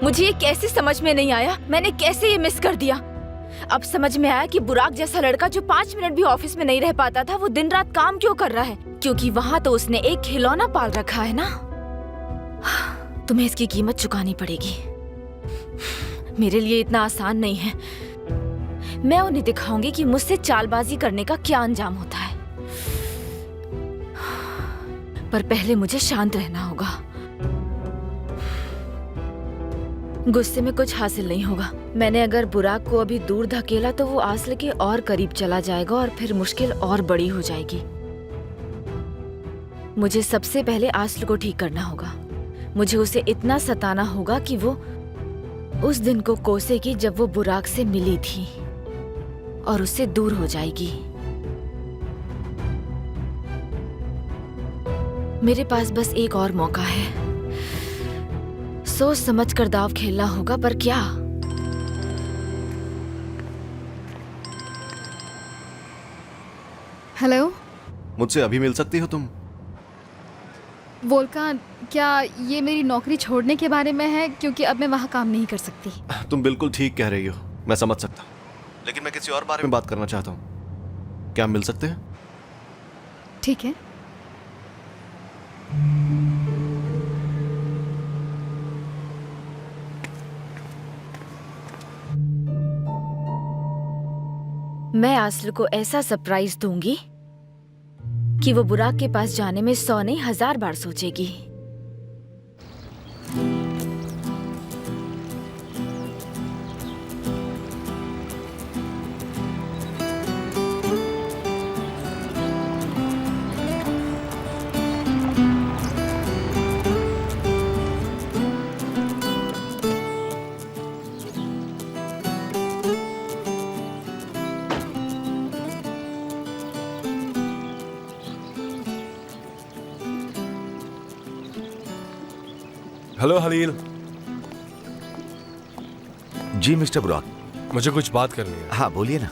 मुझे ये कैसे समझ में नहीं आया, मैंने कैसे ये मिस कर दिया। अब समझ में आया कि बुराक जैसा लड़का जो 5 मिनट भी ऑफिस में नहीं रह पाता था, वो दिन रात काम क्यों कर रहा है। क्योंकि वहाँ तो उसने एक खिलौना पाल रखा है ना। तुम्हें इसकी कीमत चुकानी पड़ेगी। मेरे लिए इतना आसान नहीं है। मैं उन्हें दिखाऊंगी कि मुझसे चालबाजी करने का क्या अंजाम होता है। पर पहले मुझे शांत रहना होगा। गुस्से में कुछ हासिल नहीं होगा। मैंने अगर बुराक को अभी दूर धकेला तो वो आस्ल के और करीब चला जाएगा और फिर मुश्किल और बड़ी हो जाएगी। मुझे सबसे पहले आस्ल को ठीक करना होगा। मुझे उसे इतना सताना होगा कि वो उस दिन को कोसेगी जब वो बुराक से मिली थी और उससे दूर हो जाएगी। मेरे पास बस एक और मौका है। सोच समझ कर दाव खेलना होगा, पर क्या? हेलो, मुझसे अभी मिल सकती हो तुम? वोल्कान, क्या ये मेरी नौकरी छोड़ने के बारे में है? क्योंकि अब मैं वहाँ काम नहीं कर सकती। तुम बिल्कुल ठीक कह रही हो, मैं समझ सकता हूँ, लेकिन मैं किसी और बारे में बात करना चाहता हूँ। क्या हम मिल सकते हैं? ठीक है। मैं आस्ल को ऐसा सरप्राइज दूंगी कि वो बुराक के पास जाने में 100 नहीं 1000 बार सोचेगी। हेलो हलील। जी मिस्टर बुराक। मुझे कुछ बात करनी है। हाँ बोलिए ना।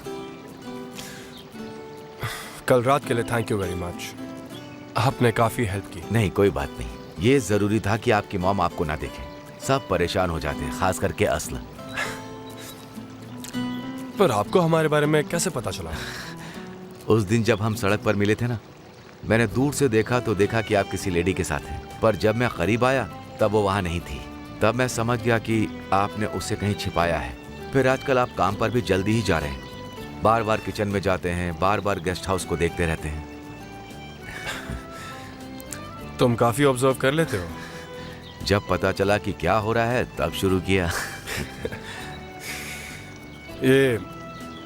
कल रात के लिए थैंक यू वेरी मच। आपने काफी हेल्प की। नहीं कोई बात नहीं, ये जरूरी था कि आपकी मॉम आपको ना देखे। सब परेशान हो जाते हैं, खास करके अस्ल। पर आपको हमारे बारे में कैसे पता चला? उस दिन जब हम सड़क पर मिले थे ना, मैंने दूर से देखा तो देखा कि आप किसी लेडी के साथ हैं, पर जब मैं करीब आया तब वो वहाँ नहीं थी। तब मैं समझ गया कि आपने उससे कहीं छिपाया है। फिर आजकल आप काम पर भी जल्दी ही जा रहे हैं, बार बार किचन में जाते हैं, बार बार गेस्ट हाउस को देखते रहते हैं। तुम काफी ऑब्जर्व कर लेते हो। जब पता चला कि क्या हो रहा है तब शुरू किया।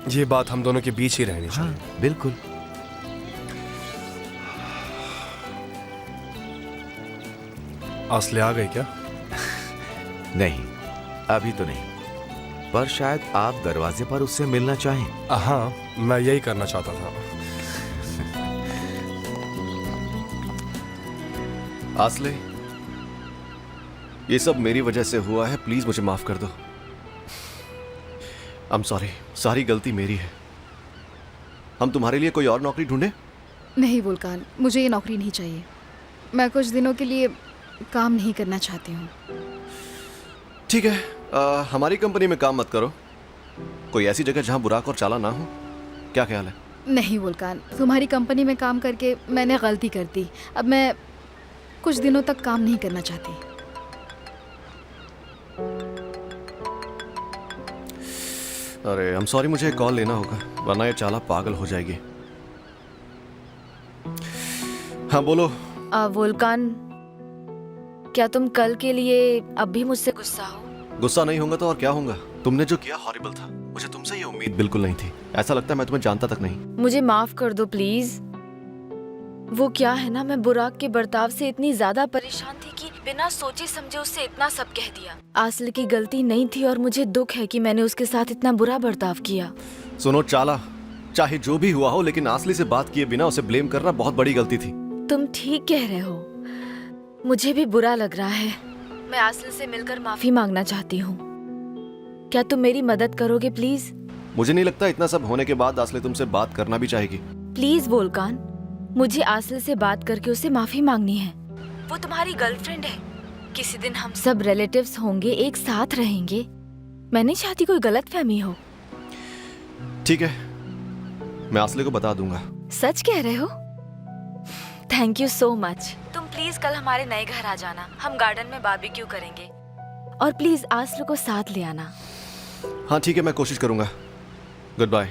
ये बात हम दोनों के बीच ही रहनी चाहिए। हाँ, बिल्कुल। आस्ले आ गई क्या? नहीं, अभी तो नहीं, पर शायद आप दरवाजे पर उससे मिलना चाहें। हाँ, मैं यही करना चाहता था। आस्ले, ये सब मेरी वजह से हुआ है, प्लीज मुझे माफ कर दो। आई एम सॉरी, सारी गलती मेरी है। हम तुम्हारे लिए कोई और नौकरी ढूंढे? नहीं वोल्कान, मुझे ये नौकरी नहीं चाहिए। मैं कुछ दिनों के लिए काम नहीं करना चाहती हूँ। ठीक है, हमारी कंपनी में काम मत करो। कोई ऐसी जगह जहाँ बुराक और चाला ना हो। क्या ख्याल है? नहीं वोल्कान, तुम्हारी कंपनी में काम करके मैंने गलती कर दी। अब मैं कुछ दिनों तक काम नहीं करना चाहती। अरे आई एम सॉरी, मुझे एक कॉल लेना होगा, वरना ये चाला पागल हो जाएगी। हाँ बोलो। वोल्कान, क्या तुम कल के लिए अब भी मुझसे गुस्सा हो? गुस्सा नहीं होगा तो और क्या होगा? तुमने जो किया हॉरिबल था। मुझे तुमसे ये उम्मीद बिल्कुल नहीं थी। ऐसा लगता है मैं तुम्हें जानता तक नहीं। मुझे माफ कर दो प्लीज। वो क्या है ना, मैं बुराक के बर्ताव से इतनी ज्यादा परेशान थी कि बिना सोचे समझे उससे इतना सब कह दिया। आस्ल की गलती नहीं थी और मुझे दुख है कि मैंने उसके साथ इतना बुरा बर्ताव किया। सुनो चाला, चाहे जो भी हुआ हो, लेकिन आस्ली से बात किए बिना उसे ब्लेम करना बहुत बड़ी गलती थी। तुम ठीक कह रहे हो, मुझे भी बुरा लग रहा है। मैं आस्ल से मिलकर माफी मांगना चाहती हूँ। क्या तुम मेरी मदद करोगे प्लीज? मुझे नहीं लगता इतना सब होने के बाद आस्ले तुमसे बात करना भी चाहेगी। प्लीज वोल्कान, मुझे आस्ल से बात करके उससे माफी मांगनी है। वो तुम्हारी गर्लफ्रेंड है। किसी दिन हम सब रिलेटिव्स होंगे, एक साथ रहेंगे। मैं नहीं चाहती कोई गलतफहमी हो। ठीक है, मैं आसले को बता दूंगा। सच कह रहे हो? Thank you so much. तुम प्लीज कल हमारे नए घर आ जाना, हम गार्डन में बारबेक्यू करेंगे। और प्लीज आसलू को साथ ले आना। हाँ ठीक है, मैं कोशिश करूंगा। Goodbye.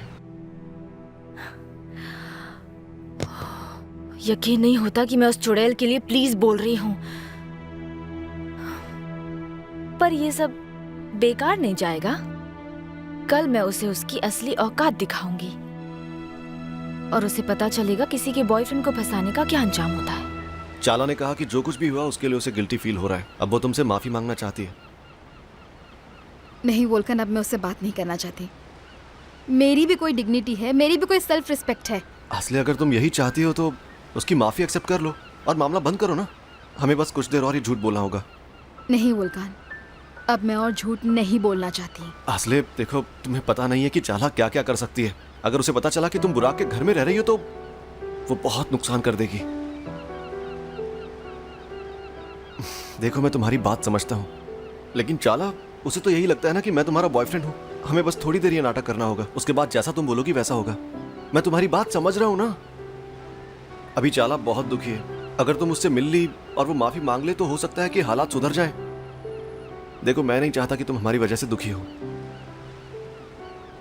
यकीन नहीं होता कि मैं उस चुड़ैल के लिए प्लीज बोल रही हूँ, पर ये सब बेकार नहीं जाएगा। कल मैं उसे उसकी असली औकात दिखाऊंगी और उसे पता चलेगा किसी के बॉयफ्रेंड को फंसाने का क्या अंजाम होता है। चाला ने कहा कि जो कुछ भी हुआ उसके लिए उसे गिल्टी फील हो रहा है। अब वो तुमसे माफी मांगना चाहती है। नहीं वोल्कन, अब मैं उससे बात नहीं करना चाहती। मेरी भी कोई डिग्निटी है, मेरी भी कोई सेल्फ रिस्पेक्ट है। असली अगर तुम यही चाहती हो तो उसकी माफी एक्सेप्ट कर लो और मामला बंद करो ना। हमें बस कुछ देर और ही झूठ बोलना होगा। नहीं वोल्कन, अब मैं और झूठ नहीं बोलना चाहती। असले देखो, तुम्हें पता नहीं है कि चाला क्या क्या कर सकती है। अगर उसे पता चला कि तुम बुराक के घर में रह रही हो तो वो बहुत नुकसान कर देगी। देखो, मैं तुम्हारी बात समझता हूँ, लेकिन चाला, उसे तो यही लगता है ना कि मैं तुम्हारा बॉयफ्रेंड हूँ। हमें बस थोड़ी देर ये नाटक करना होगा, उसके बाद जैसा तुम बोलोगी वैसा होगा। मैं तुम्हारी बात समझ रहा हूँ ना। अभी चाला बहुत दुखी है। अगर तुम उससे मिल ली और वो माफी मांग ले तो हो सकता है कि हालात सुधर जाएं। देखो, मैं नहीं चाहता कि तुम हमारी वजह से दुखी हो।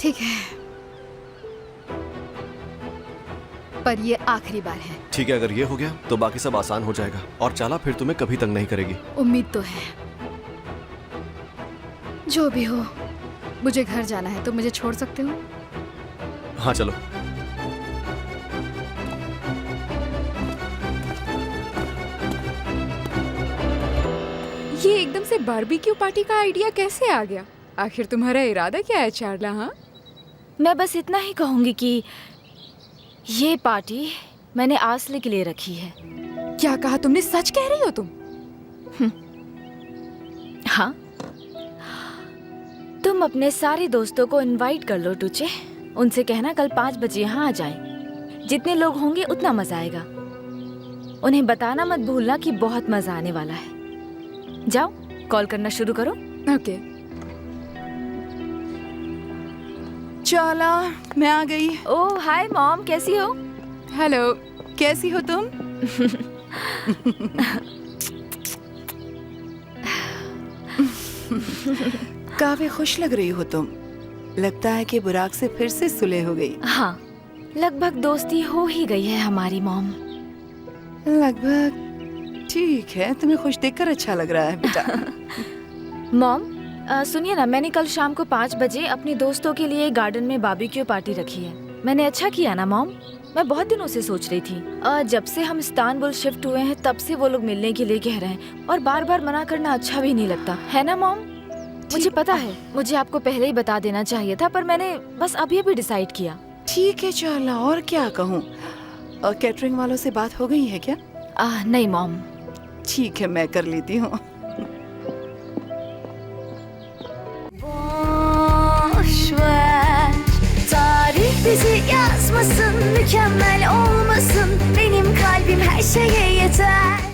ठीक है, पर ये आखिरी बार है। ठीक है, अगर ये हो गया तो बाकी सब आसान हो जाएगा और चाला फिर तुम्हें कभी तंग नहीं करेगी। उम्मीद तो है। जो भी हो, मुझे घर जाना है, तो मुझे छोड़ सकते हो? हाँ चलो। ये एकदम से बारबेक्यू पार्टी का आइडिया कैसे आ गया? आखिर तुम्हारा इरादा क्या है चार्ला? हाँ, मैं बस इतना ही कहूंगी कि ये पार्टी मैंने आसले के लिए रखी है। क्या कहा तुमने? सच कह रही हो तुम? हाँ, तुम अपने सारे दोस्तों को इनवाइट कर लो टूचे। उनसे कहना कल 5 बजे यहाँ आ जाएं। जितने लोग होंगे उतना मजा आएगा। उन्हें बताना मत भूलना कि बहुत मजा आने वाला है। जाओ, कॉल करना शुरू करो। ओके। चाला, मैं आ गई। ओह हाय मॉम, कैसी हो? हेलो। कैसी हो तुम? काफी खुश लग रही हो तुम। लगता है कि बुराक से फिर से सुलह हो गई। हाँ, लगभग दोस्ती हो ही गई है हमारी मॉम। लगभग। ठीक है, तुम्हें खुश देखकर अच्छा लग रहा है बेटा। मॉम, सुनिए ना, मैंने कल शाम को 5 बजे अपने दोस्तों के लिए गार्डन में बारबेक्यू पार्टी रखी है। मैंने अच्छा किया ना मॉम? मैं बहुत दिनों से सोच रही थी। जब से हम इस्तांबुल शिफ्ट हुए हैं तब से वो लोग मिलने के लिए कह रहे हैं और बार बार मना करना अच्छा भी नहीं लगता है ना मॉम? मुझे पता है, मुझे आपको पहले ही बता देना चाहिए था, पर मैंने बस अभी अभी डिसाइड किया। ठीक है चाला, और क्या कहूँ। कैटरिंग वालों से बात हो गई है क्या? नहीं मॉम। ठीक है, मैं कर लेती huu. Boş ver, tarih bizi yazmasın, mükemmel olmasın. Benim kalbim her şeye yeter.